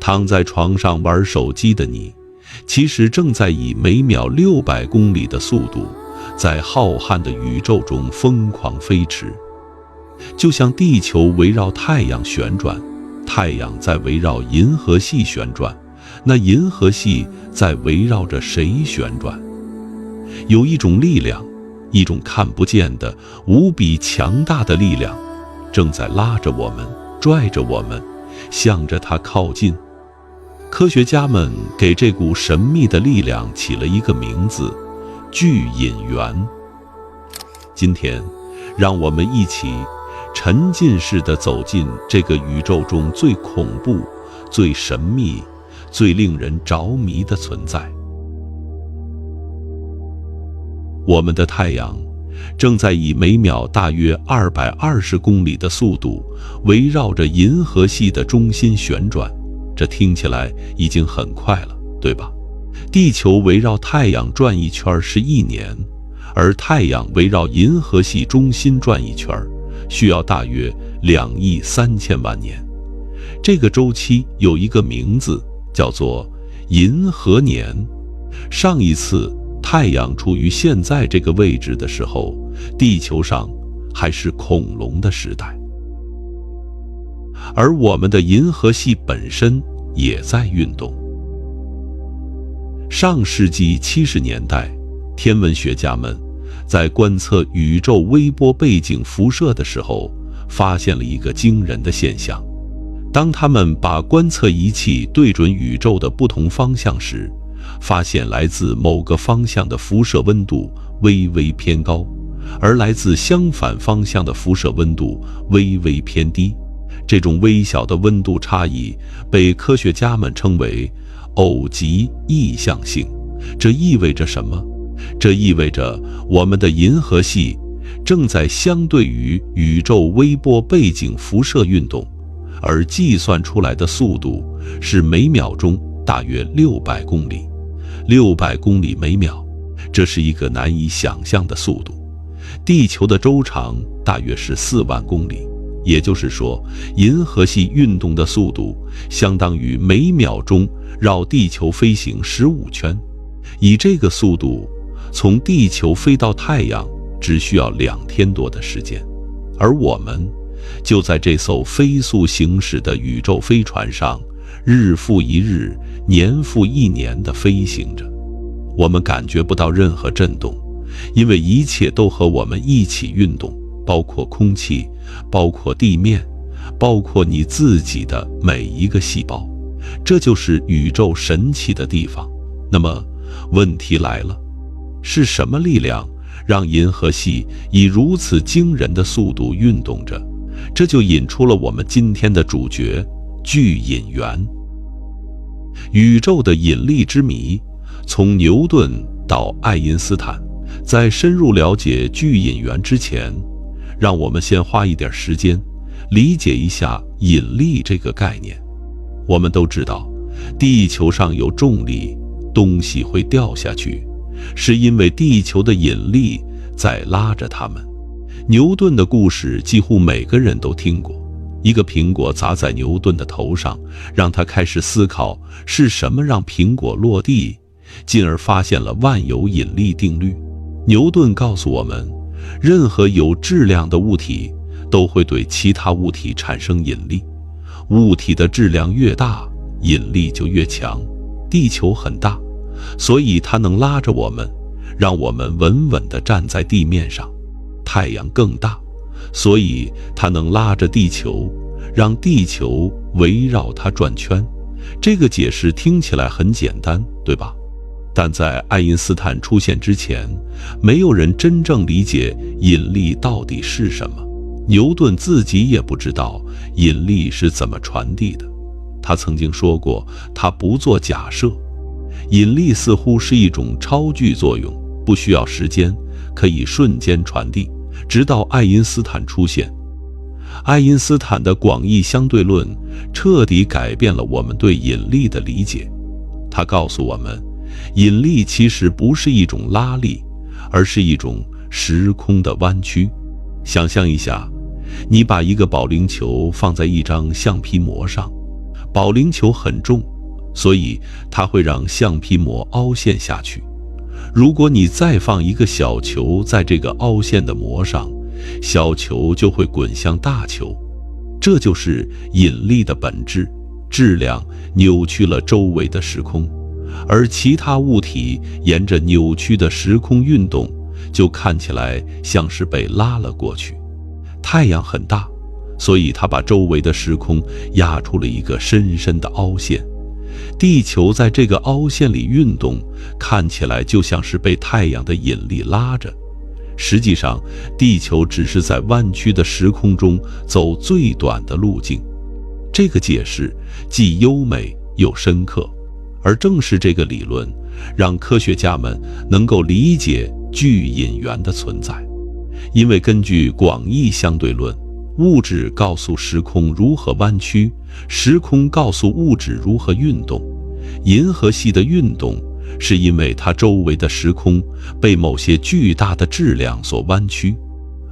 躺在床上玩手机的你，其实正在以每秒600公里的速度，在浩瀚的宇宙中疯狂飞驰。就像地球围绕太阳旋转，太阳在围绕银河系旋转，那银河系在围绕着谁旋转？有一种力量，一种看不见的无比强大的力量，正在拉着我们，拽着我们，向着它靠近。科学家们给这股神秘的力量起了一个名字——巨引源。今天，让我们一起沉浸式地走进这个宇宙中最恐怖、最神秘、最令人着迷的存在。我们的太阳正在以每秒大约220公里的速度围绕着银河系的中心旋转，这听起来已经很快了，对吧？地球围绕太阳转一圈是1年，而太阳围绕银河系中心转一圈需要大约2亿3千万年。这个周期有一个名字，叫做银河年。上一次太阳处于现在这个位置的时候，地球上还是恐龙的时代。而我们的银河系本身也在运动。上世纪70年代，天文学家们在观测宇宙微波背景辐射的时候，发现了一个惊人的现象。当他们把观测仪器对准宇宙的不同方向时，发现来自某个方向的辐射温度微微偏高，而来自相反方向的辐射温度微微偏低。这种微小的温度差异被科学家们称为偶极异向性。这意味着什么？这意味着我们的银河系正在相对于宇宙微波背景辐射运动，而计算出来的速度是每秒钟大约600公里。600公里每秒，这是一个难以想象的速度。地球的周长大约是4万公里，也就是说，银河系运动的速度相当于每秒钟绕地球飞行15圈。以这个速度，从地球飞到太阳只需要2天多的时间，而我们就在这艘飞速行驶的宇宙飞船上，日复一日，年复一年地飞行着。我们感觉不到任何震动，因为一切都和我们一起运动，包括空气，包括地面，包括你自己的每一个细胞。这就是宇宙神奇的地方。那么问题来了，是什么力量让银河系以如此惊人的速度运动着？这就引出了我们今天的主角——巨引源。宇宙的引力之谜，从牛顿到爱因斯坦。在深入了解巨引源之前，让我们先花一点时间理解一下引力这个概念。我们都知道，地球上有重力，东西会掉下去，是因为地球的引力在拉着它们。牛顿的故事几乎每个人都听过，一个苹果砸在牛顿的头上，让他开始思考是什么让苹果落地，进而发现了万有引力定律。牛顿告诉我们，任何有质量的物体都会对其他物体产生引力，物体的质量越大，引力就越强。地球很大，所以它能拉着我们，让我们稳稳地站在地面上。太阳更大，所以它能拉着地球，让地球围绕它转圈。这个解释听起来很简单，对吧？但在爱因斯坦出现之前，没有人真正理解引力到底是什么。牛顿自己也不知道引力是怎么传递的。他曾经说过，他不做假设。引力似乎是一种超距作用，不需要时间，可以瞬间传递。直到爱因斯坦出现，爱因斯坦的广义相对论彻底改变了我们对引力的理解。他告诉我们，引力其实不是一种拉力，而是一种时空的弯曲。想象一下，你把一个保龄球放在一张橡皮膜上，保龄球很重，所以它会让橡皮膜凹陷下去。如果你再放一个小球在这个凹陷的膜上，小球就会滚向大球。这就是引力的本质，质量扭曲了周围的时空，而其他物体沿着扭曲的时空运动，就看起来像是被拉了过去。太阳很大，所以它把周围的时空压出了一个深深的凹陷。地球在这个凹陷里运动，看起来就像是被太阳的引力拉着。实际上，地球只是在弯曲的时空中走最短的路径。这个解释既优美又深刻，而正是这个理论，让科学家们能够理解聚引源的存在。因为根据广义相对论，物质告诉时空如何弯曲，时空告诉物质如何运动。银河系的运动是因为它周围的时空被某些巨大的质量所弯曲，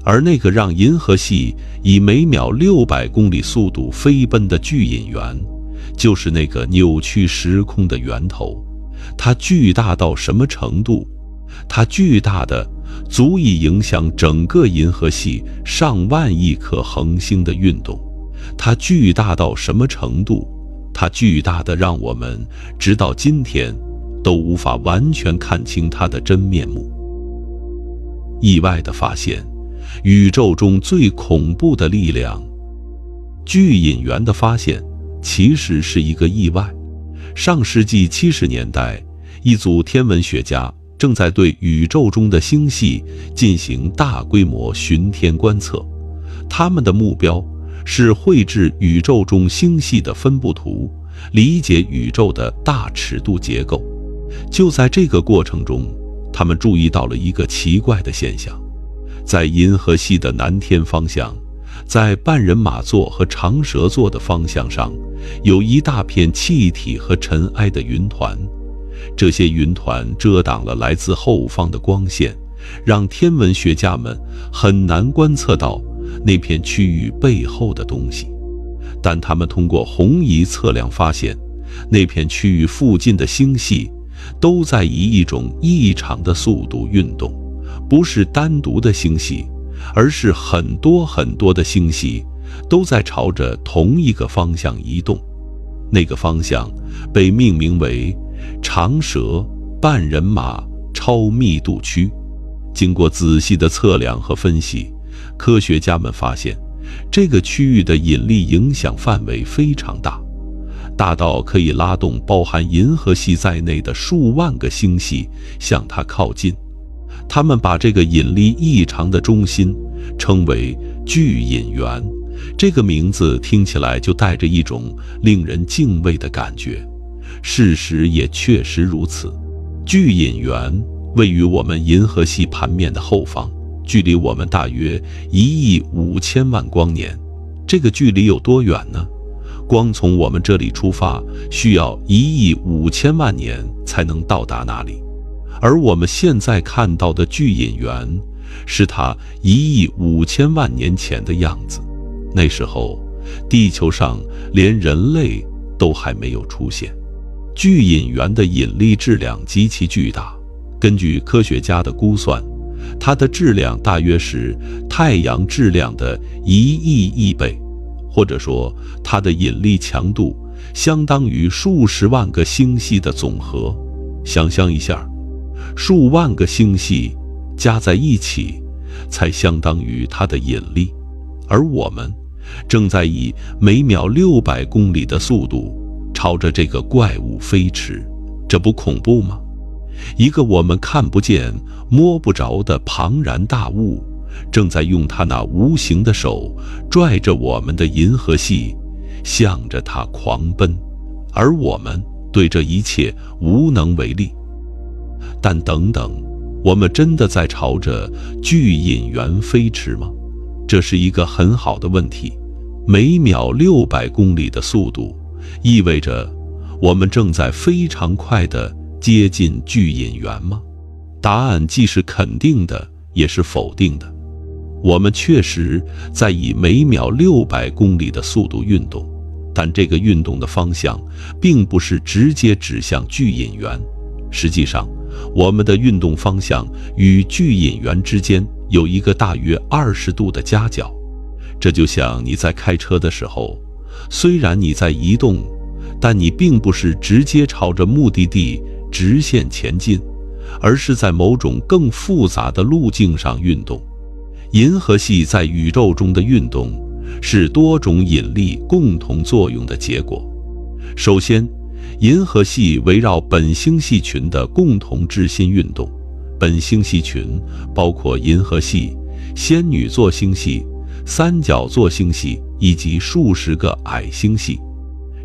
而那个让银河系以每秒600公里速度飞奔的聚引源，就是那个扭曲时空的源头。它巨大到什么程度？它巨大的足以影响整个银河系上万亿颗恒星的运动。它巨大到什么程度？它巨大的让我们直到今天都无法完全看清它的真面目。意外地发现，宇宙中最恐怖的力量——聚引源的发现，其实是一个意外。上世纪70年代，一组天文学家正在对宇宙中的星系进行大规模巡天观测，他们的目标是绘制宇宙中星系的分布图，理解宇宙的大尺度结构。就在这个过程中，他们注意到了一个奇怪的现象：在银河系的南天方向，在半人马座和长蛇座的方向上，有一大片气体和尘埃的云团。这些云团遮挡了来自后方的光线，让天文学家们很难观测到那片区域背后的东西。但他们通过红移测量发现，那片区域附近的星系都在以一种异常的速度运动，不是单独的星系，而是很多很多的星系都在朝着同一个方向移动。那个方向被命名为长蛇半人马超密度区。经过仔细的测量和分析，科学家们发现，这个区域的引力影响范围非常大，大到可以拉动包含银河系在内的数万个星系向它靠近。他们把这个引力异常的中心称为聚引源，这个名字听起来就带着一种令人敬畏的感觉。事实也确实如此。聚引源位于我们银河系盘面的后方，距离我们大约1亿5000万光年。这个距离有多远呢？光从我们这里出发，需要1亿5000万年才能到达那里。而我们现在看到的聚引源，是它1亿5000万年前的样子。那时候，地球上连人类都还没有出现。聚引源的引力质量极其巨大，根据科学家的估算，它的质量大约是太阳质量的1亿倍，或者说它的引力强度相当于数十万个星系的总和。想象一下，数万个星系加在一起才相当于它的引力，而我们正在以每秒600公里的速度朝着这个怪物飞驰，这不恐怖吗？一个我们看不见、摸不着的庞然大物，正在用它那无形的手拽着我们的银河系，向着它狂奔，而我们对这一切无能为力。但等等，我们真的在朝着聚引源飞驰吗？这是一个很好的问题。每秒600公里的速度，意味着我们正在非常快地接近聚引源吗？答案既是肯定的，也是否定的。我们确实在以每秒600公里的速度运动，但这个运动的方向并不是直接指向巨引源。实际上，我们的运动方向与巨引源之间有一个大约20度的夹角。这就像你在开车的时候，虽然你在移动，但你并不是直接朝着目的地直线前进，而是在某种更复杂的路径上运动。银河系在宇宙中的运动是多种引力共同作用的结果。首先，银河系围绕本星系群的共同质心运动。本星系群包括银河系、仙女座星系、三角座星系以及数十个矮星系。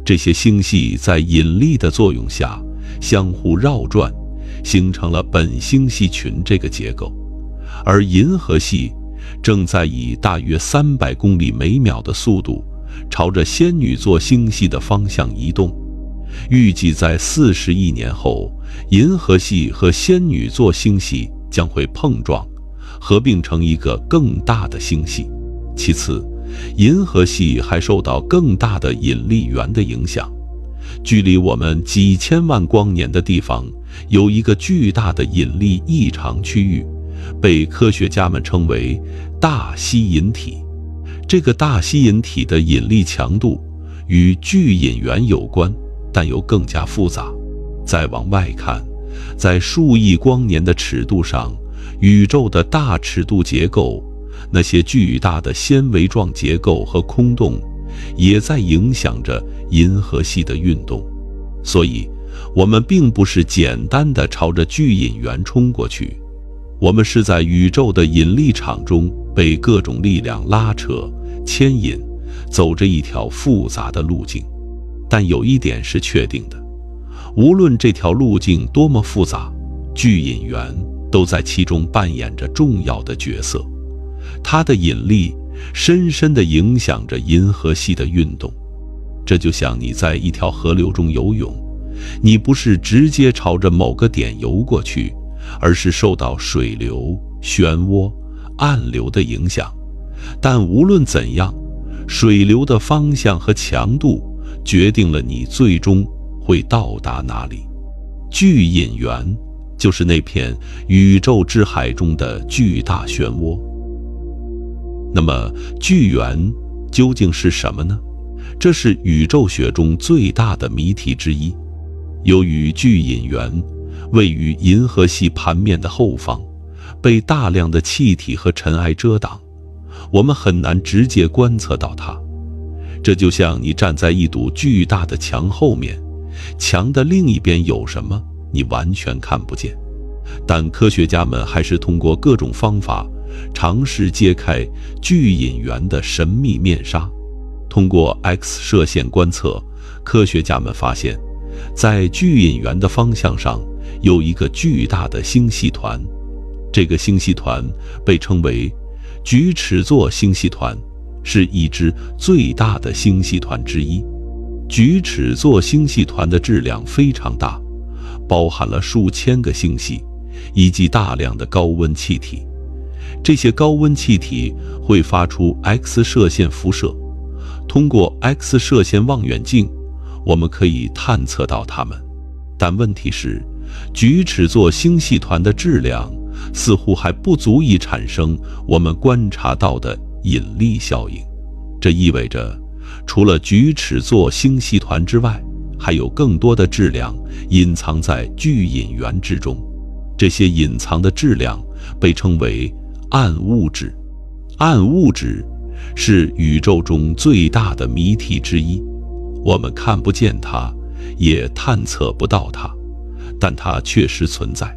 这些星系在引力的作用下相互绕转，形成了本星系群这个结构。而银河系正在以大约300公里每秒的速度朝着仙女座星系的方向移动。预计在40亿年后，银河系和仙女座星系将会碰撞，合并成一个更大的星系。其次，银河系还受到更大的引力源的影响。距离我们几千万光年的地方有一个巨大的引力异常区域，被科学家们称为大吸引体。这个大吸引体的引力强度与巨引源有关，但又更加复杂。再往外看，在数亿光年的尺度上，宇宙的大尺度结构，那些巨大的纤维状结构和空洞，也在影响着银河系的运动。所以，我们并不是简单的朝着巨引源冲过去，我们是在宇宙的引力场中被各种力量拉扯、牵引，走着一条复杂的路径。但有一点是确定的，无论这条路径多么复杂，巨引源都在其中扮演着重要的角色。它的引力深深地影响着银河系的运动。这就像你在一条河流中游泳，你不是直接朝着某个点游过去，而是受到水流、漩涡、暗流的影响。但无论怎样，水流的方向和强度决定了你最终会到达哪里。巨引源就是那片宇宙之海中的巨大漩涡。那么，巨源究竟是什么呢？这是宇宙学中最大的谜题之一。由于巨引源位于银河系盘面的后方，被大量的气体和尘埃遮挡，我们很难直接观测到它。这就像你站在一堵巨大的墙后面，墙的另一边有什么，你完全看不见。但科学家们还是通过各种方法尝试揭开巨引源的神秘面纱。通过 X 射线观测，科学家们发现，在巨引源的方向上有一个巨大的星系团。这个星系团被称为菊池座星系团，是已知最大的星系团之一。菊池座星系团的质量非常大，包含了数千个星系以及大量的高温气体。这些高温气体会发出 X 射线辐射，通过 X 射线望远镜，我们可以探测到它们。但问题是，菊池座星系团的质量似乎还不足以产生我们观察到的引力效应。这意味着，除了菊池座星系团之外，还有更多的质量隐藏在巨引源之中。这些隐藏的质量被称为暗物质。暗物质是宇宙中最大的谜题之一，我们看不见它，也探测不到它，但它确实存在。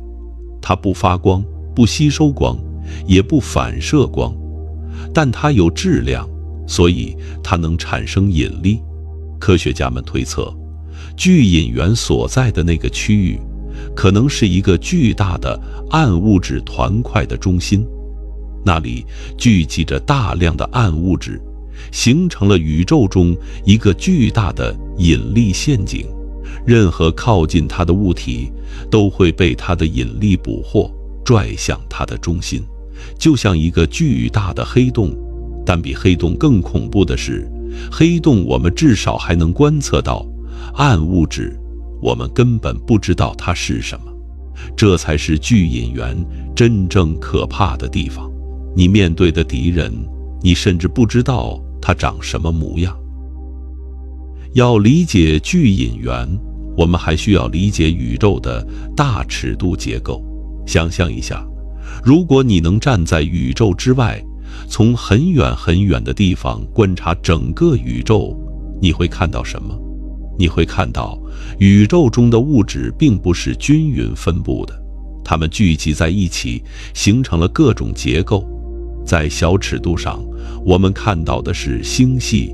它不发光，不吸收光，也不反射光，但它有质量，所以它能产生引力。科学家们推测，巨引源所在的那个区域可能是一个巨大的暗物质团块的中心，那里聚集着大量的暗物质，形成了宇宙中一个巨大的引力陷阱。任何靠近它的物体都会被它的引力捕获，拽向它的中心，就像一个巨大的黑洞。但比黑洞更恐怖的是，黑洞我们至少还能观测到，暗物质我们根本不知道它是什么。这才是巨隐源真正可怕的地方。你面对的敌人，你甚至不知道他长什么模样。要理解巨隐源，我们还需要理解宇宙的大尺度结构。想象一下，如果你能站在宇宙之外，从很远很远的地方观察整个宇宙，你会看到什么？你会看到宇宙中的物质并不是均匀分布的，它们聚集在一起，形成了各种结构。在小尺度上，我们看到的是星系，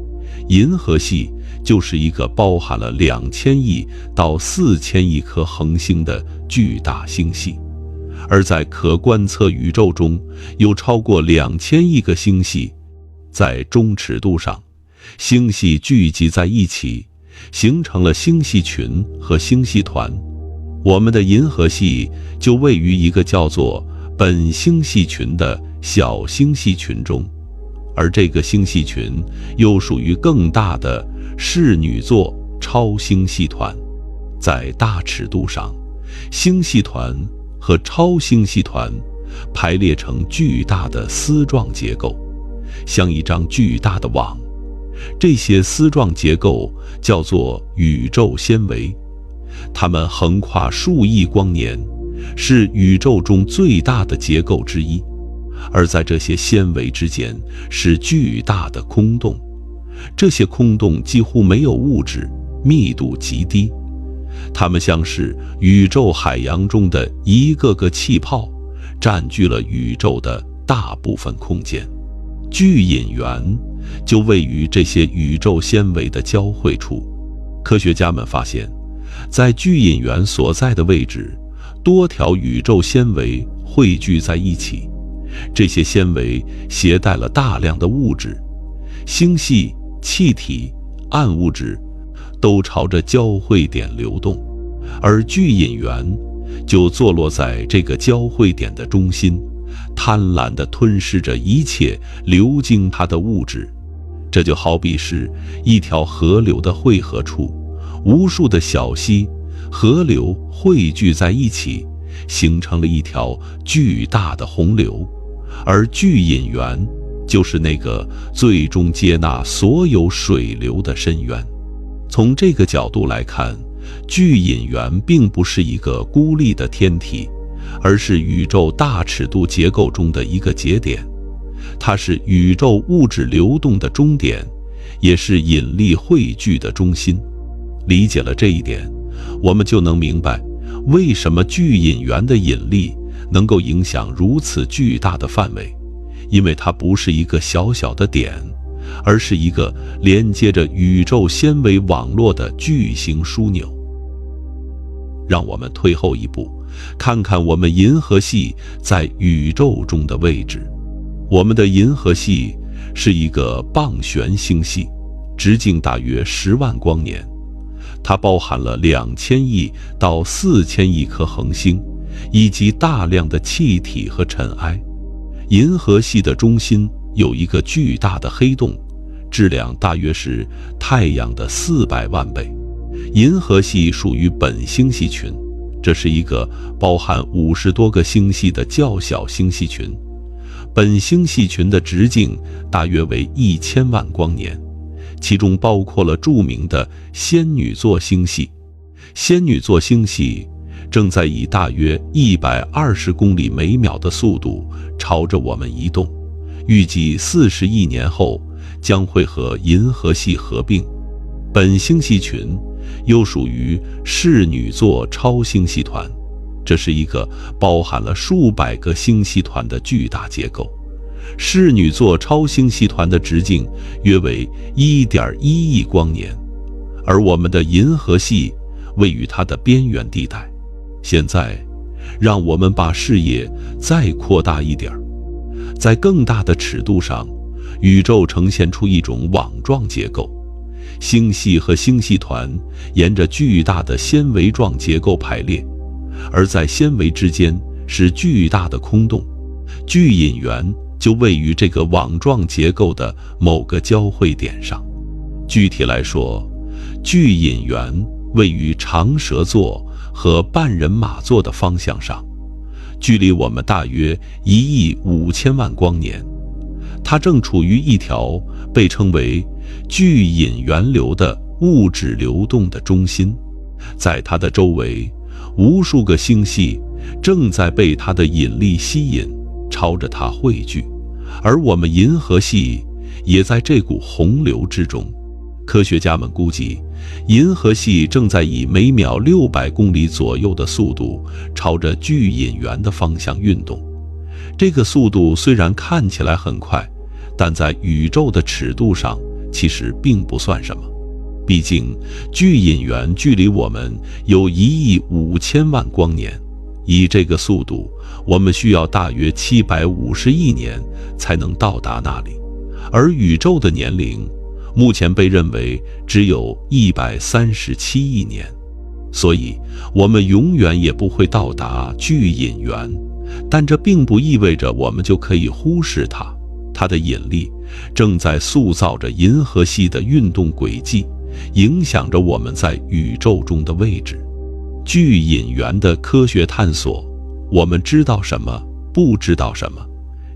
银河系就是一个包含了2000亿到4000亿颗恒星的巨大星系。而在可观测宇宙中，有超过2000亿个星系。在中尺度上，星系聚集在一起，形成了星系群和星系团。我们的银河系就位于一个叫做本星系群的小星系群中，而这个星系群又属于更大的室女座超星系团。在大尺度上，星系团和超星系团排列成巨大的丝状结构，像一张巨大的网。这些丝状结构叫做宇宙纤维，它们横跨数亿光年，是宇宙中最大的结构之一。而在这些纤维之间是巨大的空洞，这些空洞几乎没有物质，密度极低，它们像是宇宙海洋中的一个个气泡，占据了宇宙的大部分空间。巨隐源就位于这些宇宙纤维的交汇处。科学家们发现，在巨隐源所在的位置，多条宇宙纤维汇聚在一起，这些纤维携带了大量的物质，星系、气体、暗物质都朝着交汇点流动，而巨隐源就坐落在这个交汇点的中心，贪婪地吞噬着一切流经它的物质。这就好比是一条河流的汇合处，无数的小溪、河流汇聚在一起，形成了一条巨大的洪流，而巨隐源就是那个最终接纳所有水流的深渊。从这个角度来看，巨隐源并不是一个孤立的天体，而是宇宙大尺度结构中的一个节点。它是宇宙物质流动的终点，也是引力汇聚的中心。理解了这一点，我们就能明白为什么巨隐源的引力能够影响如此巨大的范围，因为它不是一个小小的点，而是一个连接着宇宙纤维网络的巨型枢纽。让我们退后一步，看看我们银河系在宇宙中的位置。我们的银河系是一个棒旋星系，直径大约10万光年，它包含了2000亿到4000亿颗恒星，以及大量的气体和尘埃。银河系的中心有一个巨大的黑洞，质量大约是太阳的400万倍。银河系属于本星系群，这是一个包含50多个星系的较小星系群。本星系群的直径大约为1000万光年，其中包括了著名的仙女座星系。仙女座星系正在以大约120公里每秒的速度朝着我们移动，预计40亿年后将会和银河系合并。本星系群又属于室女座超星系团，这是一个包含了数百个星系团的巨大结构。室女座超星系团的直径约为1.1亿光年，而我们的银河系位于它的边缘地带。现在，让我们把视野再扩大一点，在更大的尺度上，宇宙呈现出一种网状结构。星系和星系团沿着巨大的纤维状结构排列，而在纤维之间是巨大的空洞。巨隐源就位于这个网状结构的某个交汇点上。具体来说，巨引源位于长蛇座和半人马座的方向上，距离我们大约1亿5000万光年。它正处于一条被称为巨引源流的物质流动的中心，在它的周围，无数个星系正在被它的引力吸引，朝着它汇聚，而我们银河系也在这股洪流之中。科学家们估计，银河系正在以每秒600公里左右的速度朝着巨引源的方向运动。这个速度虽然看起来很快，但在宇宙的尺度上其实并不算什么。毕竟巨引源距离我们有1亿5000万光年，以这个速度，我们需要大约750亿年才能到达那里，而宇宙的年龄目前被认为只有137亿年，所以我们永远也不会到达巨引源。但这并不意味着我们就可以忽视它，它的引力正在塑造着银河系的运动轨迹，影响着我们在宇宙中的位置。巨引源的科学探索，我们知道什么，不知道什么。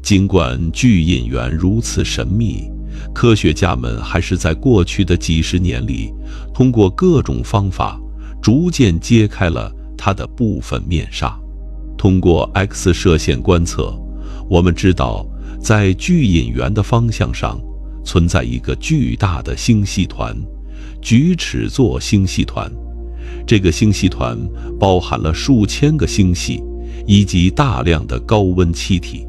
尽管巨引源如此神秘，科学家们还是在过去的几十年里，通过各种方法，逐渐揭开了它的部分面纱。通过 X 射线观测，我们知道，在巨引源的方向上，存在一个巨大的星系团——菊齿座星系团。这个星系团包含了数千个星系，以及大量的高温气体。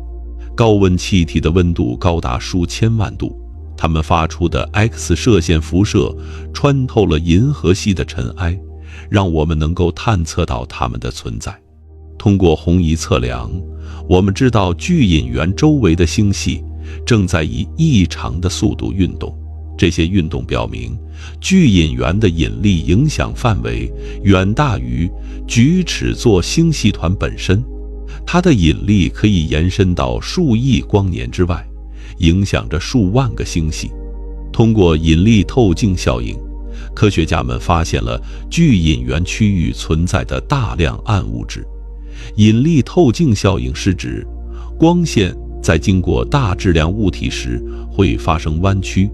高温气体的温度高达数千万度，它们发出的 X 射线辐射穿透了银河系的尘埃，让我们能够探测到它们的存在。通过红移测量，我们知道巨引源周围的星系正在以异常的速度运动。这些运动表明，巨引源的引力影响范围远大于菊齿座星系团本身，它的引力可以延伸到数亿光年之外，影响着数万个星系。通过引力透镜效应，科学家们发现了巨引源区域存在的大量暗物质。引力透镜效应是指，光线在经过大质量物体时会发生弯曲。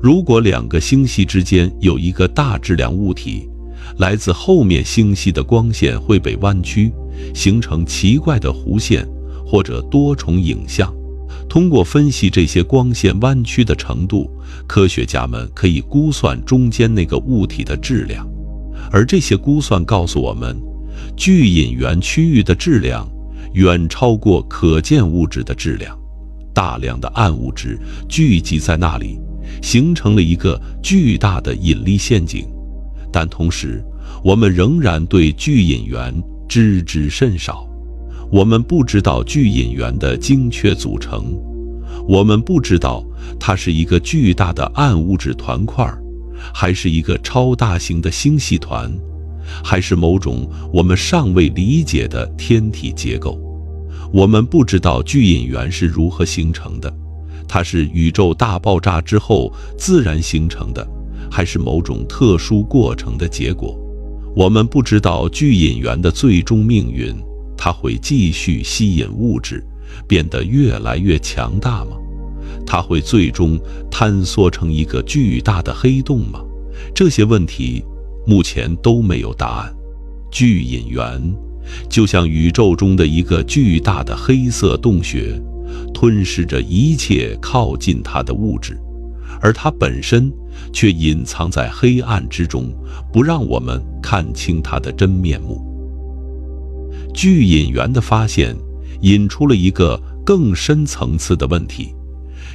如果两个星系之间有一个大质量物体，来自后面星系的光线会被弯曲，形成奇怪的弧线或者多重影像。通过分析这些光线弯曲的程度，科学家们可以估算中间那个物体的质量。而这些估算告诉我们，巨引源区域的质量远超过可见物质的质量。大量的暗物质聚集在那里，形成了一个巨大的引力陷阱。但同时，我们仍然对巨引源知之甚少。我们不知道巨引源的精确组成，我们不知道它是一个巨大的暗物质团块，还是一个超大型的星系团，还是某种我们尚未理解的天体结构。我们不知道巨引源是如何形成的，它是宇宙大爆炸之后自然形成的，还是某种特殊过程的结果。我们不知道巨引源的最终命运，它会继续吸引物质，变得越来越强大吗？它会最终坍缩成一个巨大的黑洞吗？这些问题目前都没有答案。巨引源就像宇宙中的一个巨大的黑色洞穴，吞噬着一切靠近它的物质，而它本身却隐藏在黑暗之中，不让我们看清它的真面目。巨引源的发现引出了一个更深层次的问题：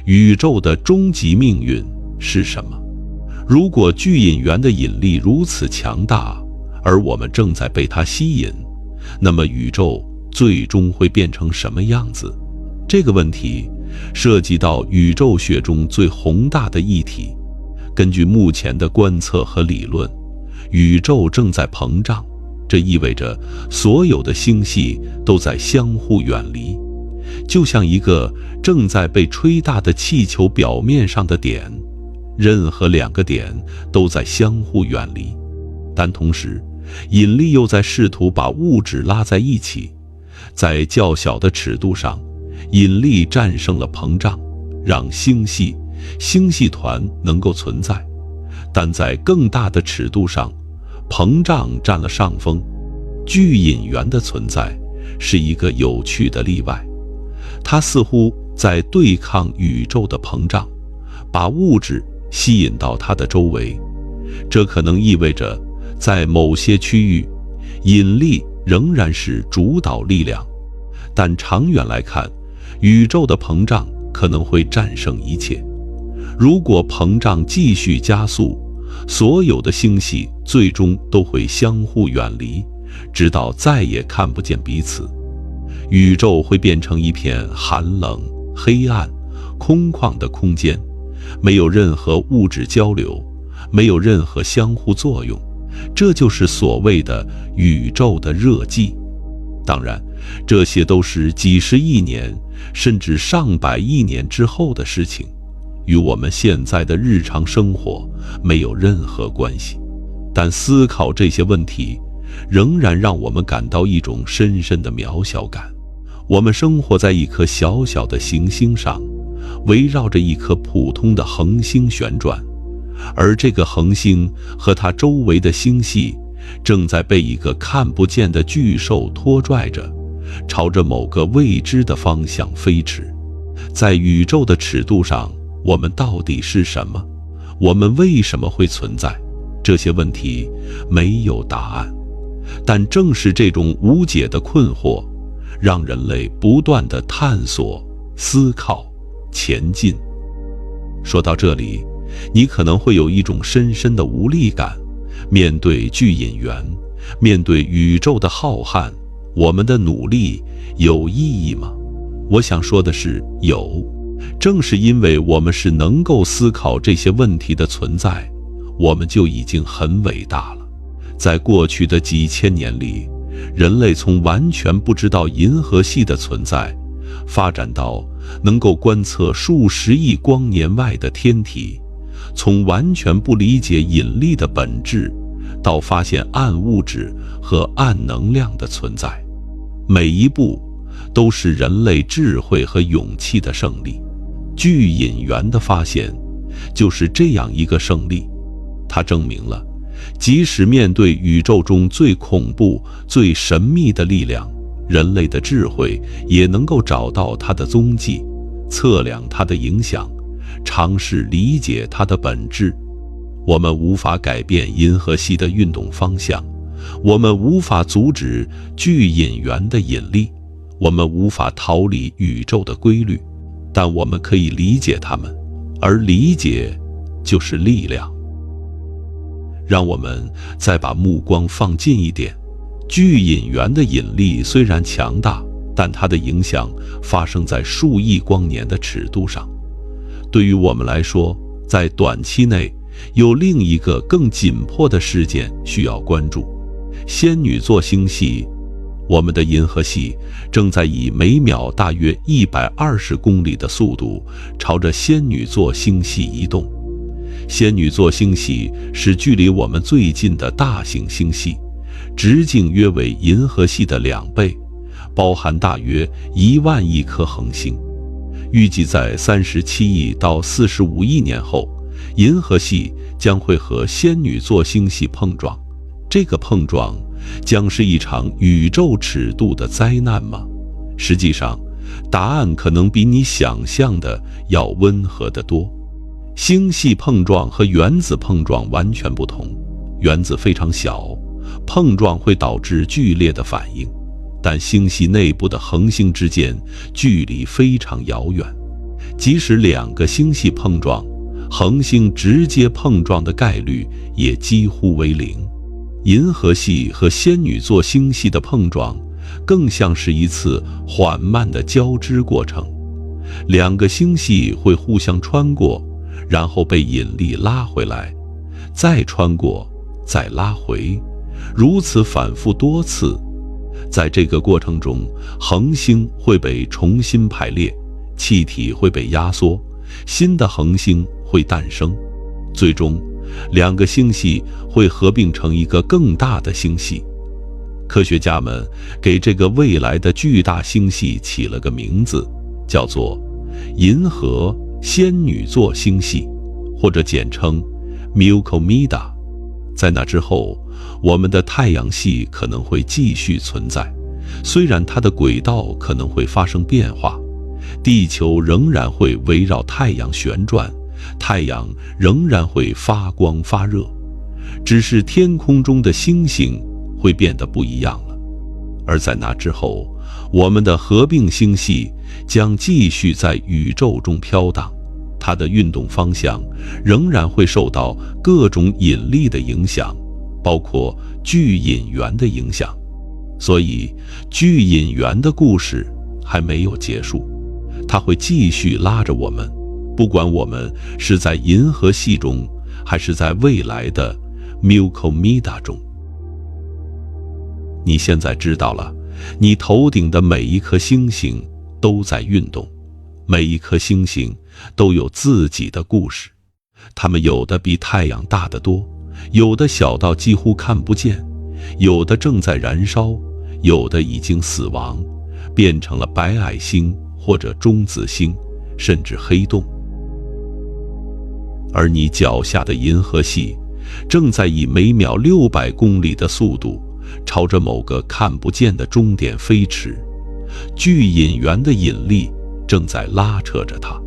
宇宙的终极命运是什么？如果巨引源的引力如此强大，而我们正在被它吸引，那么宇宙最终会变成什么样子？这个问题涉及到宇宙学中最宏大的议题。根据目前的观测和理论，宇宙正在膨胀，这意味着所有的星系都在相互远离，就像一个正在被吹大的气球表面上的点。任何两个点都在相互远离，但同时，引力又在试图把物质拉在一起。在较小的尺度上，引力战胜了膨胀，让星系团能够存在；但在更大的尺度上，膨胀占了上风。巨引源的存在是一个有趣的例外，它似乎在对抗宇宙的膨胀，把物质吸引到它的周围。这可能意味着，在某些区域，引力仍然是主导力量，但长远来看，宇宙的膨胀可能会战胜一切。如果膨胀继续加速，所有的星系最终都会相互远离，直到再也看不见彼此。宇宙会变成一片寒冷、黑暗、空旷的空间，没有任何物质交流，没有任何相互作用。这就是所谓的宇宙的热寂。当然，这些都是几十亿年甚至上百亿年之后的事情，与我们现在的日常生活没有任何关系。但思考这些问题，仍然让我们感到一种深深的渺小感。我们生活在一颗小小的行星上，围绕着一颗普通的恒星旋转，而这个恒星和它周围的星系正在被一个看不见的巨兽拖拽着，朝着某个未知的方向飞驰。在宇宙的尺度上，我们到底是什么？我们为什么会存在？这些问题没有答案，但正是这种无解的困惑，让人类不断地探索、思考、前进。说到这里，你可能会有一种深深的无力感。面对巨引源，面对宇宙的浩瀚，我们的努力有意义吗？我想说的是，有。正是因为我们是能够思考这些问题的存在，我们就已经很伟大了。在过去的几千年里，人类从完全不知道银河系的存在，发展到能够观测数十亿光年外的天体，从完全不理解引力的本质，到发现暗物质和暗能量的存在。每一步都是人类智慧和勇气的胜利。巨引源的发现就是这样一个胜利，它证明了，即使面对宇宙中最恐怖、最神秘的力量，人类的智慧也能够找到它的踪迹，测量它的影响，尝试理解它的本质。我们无法改变银河系的运动方向，我们无法阻止巨引源的引力，我们无法逃离宇宙的规律，但我们可以理解它们，而理解就是力量。让我们再把目光放近一点，巨引源的引力虽然强大，但它的影响发生在数亿光年的尺度上。对于我们来说，在短期内有另一个更紧迫的事件需要关注。仙女座星系，我们的银河系正在以每秒大约120公里的速度朝着仙女座星系移动。仙女座星系是距离我们最近的大型星系，直径约为银河系的2倍，包含大约1万亿颗恒星。预计在37亿到45亿年后，银河系将会和仙女座星系碰撞。这个碰撞将是一场宇宙尺度的灾难吗？实际上，答案可能比你想象的要温和得多。星系碰撞和原子碰撞完全不同，原子非常小，碰撞会导致剧烈的反应，但星系内部的恒星之间距离非常遥远，即使2个星系碰撞，恒星直接碰撞的概率也几乎为0。银河系和仙女座星系的碰撞更像是一次缓慢的交织过程，2个星系会互相穿过，然后被引力拉回来，再穿过，再拉回，如此反复多次。在这个过程中，恒星会被重新排列，气体会被压缩，新的恒星会诞生。最终两个星系会合并成一个更大的星系。科学家们给这个未来的巨大星系起了个名字，叫做银河仙女座星系，或者简称 Milkomeda。 在那之后，我们的太阳系可能会继续存在，虽然它的轨道可能会发生变化，地球仍然会围绕太阳旋转，太阳仍然会发光发热，只是天空中的星星会变得不一样了。而在那之后，我们的合并星系将继续在宇宙中飘荡，它的运动方向仍然会受到各种引力的影响，包括巨引源的影响。所以巨引源的故事还没有结束，它会继续拉着我们，不管我们是在银河系中，还是在未来的 Milkomeda 中。你现在知道了，你头顶的每一颗星星都在运动，每一颗星星都有自己的故事，它们有的比太阳大得多，有的小到几乎看不见，有的正在燃烧，有的已经死亡，变成了白矮星或者中子星，甚至黑洞。而你脚下的银河系正在以每秒600公里的速度朝着某个看不见的终点飞驰，巨引源的引力正在拉扯着它，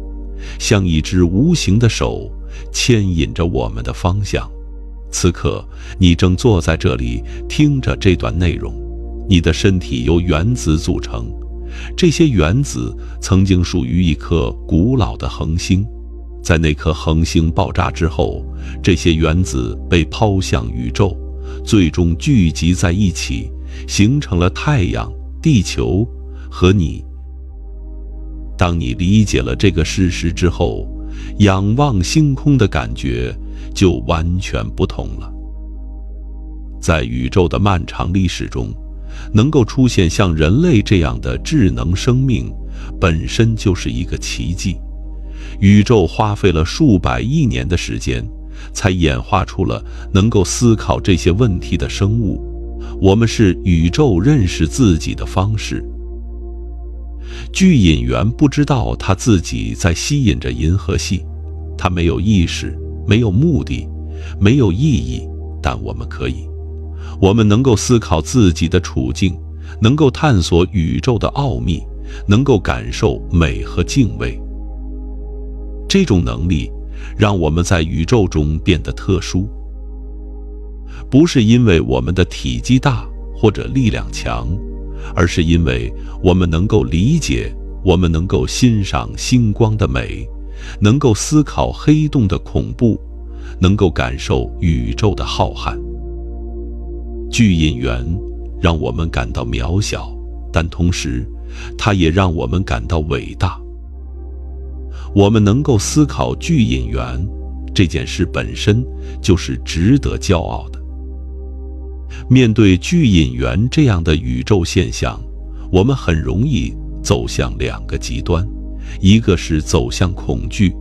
像一只无形的手牵引着我们的方向。此刻你正坐在这里听着这段内容，你的身体由原子组成，这些原子曾经属于一颗古老的恒星，在那颗恒星爆炸之后，这些原子被抛向宇宙，最终聚集在一起，形成了太阳、地球和你。当你理解了这个事实之后，仰望星空的感觉就完全不同了。在宇宙的漫长历史中，能够出现像人类这样的智能生命，本身就是一个奇迹。宇宙花费了数百亿年的时间，才演化出了能够思考这些问题的生物。我们是宇宙认识自己的方式。巨引源不知道它自己在吸引着银河系，它没有意识，没有目的，没有意义，但我们可以。我们能够思考自己的处境，能够探索宇宙的奥秘，能够感受美和敬畏。这种能力让我们在宇宙中变得特殊，不是因为我们的体积大或者力量强，而是因为我们能够理解，我们能够欣赏星光的美，能够思考黑洞的恐怖，能够感受宇宙的浩瀚。巨引源让我们感到渺小，但同时它也让我们感到伟大。我们能够思考巨引源这件事本身就是值得骄傲的。面对巨引源这样的宇宙现象，我们很容易走向两个极端，一个是走向恐惧，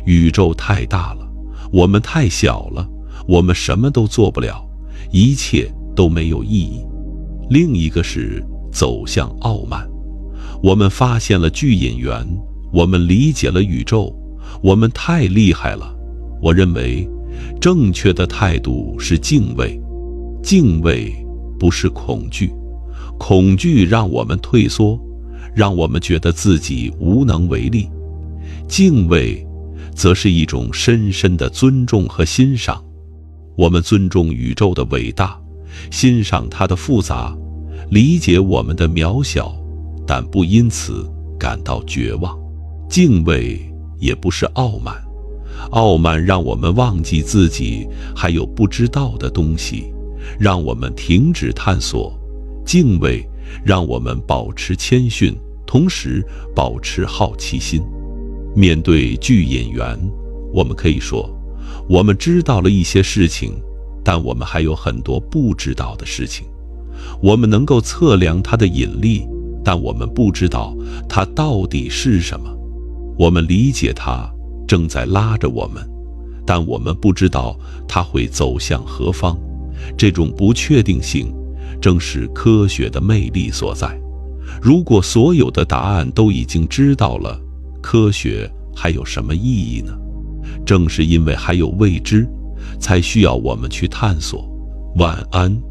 宇宙太大了，我们太小了，我们什么都做不了，一切都没有意义；另一个是走向傲慢，我们发现了巨引源，我们理解了宇宙，我们太厉害了。我认为正确的态度是敬畏，敬畏不是恐惧，恐惧让我们退缩，让我们觉得自己无能为力；敬畏则是一种深深的尊重和欣赏。我们尊重宇宙的伟大，欣赏它的复杂，理解我们的渺小，但不因此感到绝望。敬畏也不是傲慢，傲慢让我们忘记自己还有不知道的东西，让我们停止探索；敬畏让我们保持谦逊，同时保持好奇心。面对巨引源，我们可以说，我们知道了一些事情，但我们还有很多不知道的事情。我们能够测量它的引力，但我们不知道它到底是什么。我们理解它正在拉着我们，但我们不知道它会走向何方。这种不确定性正是科学的魅力所在。如果所有的答案都已经知道了，科学还有什么意义呢？正是因为还有未知，才需要我们去探索。晚安。